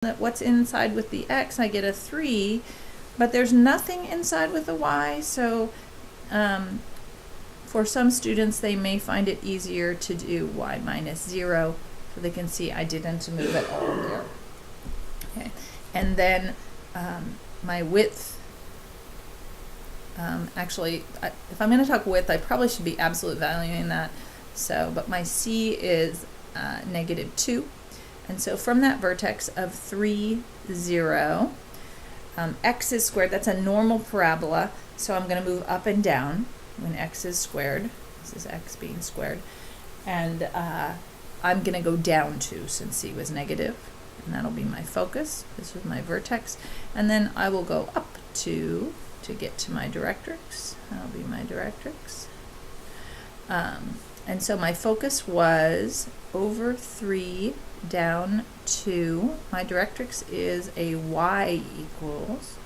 what's inside with the x, I get a 3, but there's nothing inside with the y, so for some students they may find it easier to do y minus 0, so they can see I didn't move at all there. Okay, and then my width, actually, if I'm going to talk width, I probably should be absolute valuing that, so, but my c is -2. And so from that vertex of 3, 0, x is squared. That's a normal parabola, so I'm going to move up and down when x is squared. This is x being squared. And I'm going to go down 2 since c was negative, and that'll be my focus. This is my vertex. And then I will go up 2 to get to my directrix. That'll be my directrix. And so my focus was over 3 down 2. My directrix is a y equals.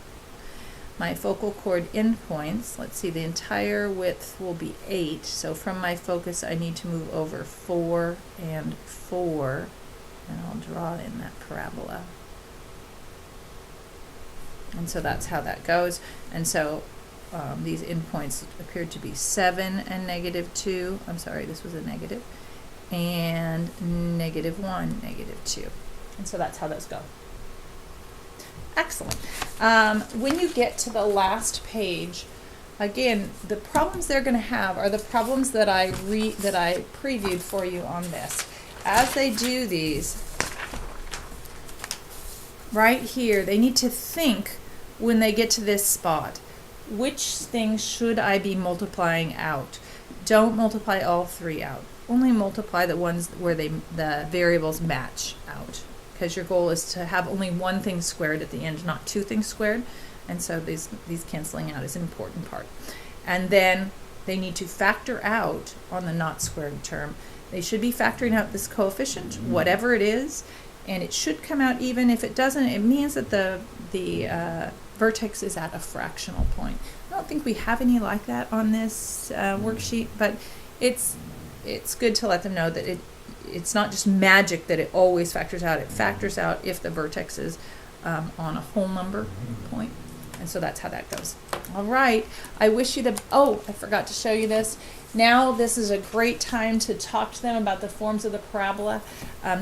My focal chord endpoints, let's see, the entire width will be 8. So from my focus I need to move over 4 and 4, and I'll draw in that parabola. And so that's how that goes. And so these endpoints appeared to be 7 and -2. I'm sorry, this was a negative. And -1, -2. And so that's how those go. Excellent. When you get to the last page, again, the problems they're going to have are the problems that I previewed for you on this. As they do these, right here, they need to think when they get to this spot, which things should I be multiplying out? Don't multiply all 3 out. Only multiply the ones where the variables match out, because your goal is to have only one thing squared at the end, not 2 things squared, and so these canceling out is an important part. And then they need to factor out on the not squared term. They should be factoring out this coefficient, whatever it is, and it should come out even. If it doesn't, it means that the vertex is at a fractional point. I don't think we have any like that on this worksheet, but it's good to let them know that it's not just magic that it always factors out. It factors out if the vertex is on a whole number point. And so that's how that goes. All right. I wish you the... Oh, I forgot to show you this. Now this is a great time to talk to them about the forms of the parabola.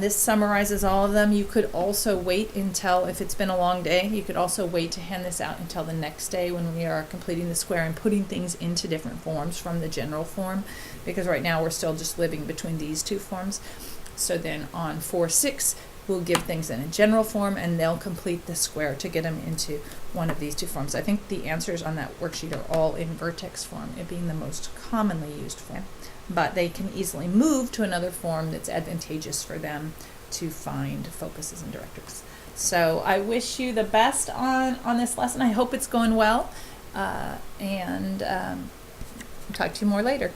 This summarizes all of them. You could also wait until, if it's been a long day, you could also wait to hand this out until the next day when we are completing the square and putting things into different forms from the general form, because right now we're still just living between these 2 forms. So then on 4-6, we'll give things in a general form, and they'll complete the square to get them into one of these 2 forms. I think the answers on that worksheet are all in vertex form, it being the most commonly used form. But they can easily move to another form that's advantageous for them to find focuses and directrix. So I wish you the best on this lesson. I hope it's going well, and talk to you more later.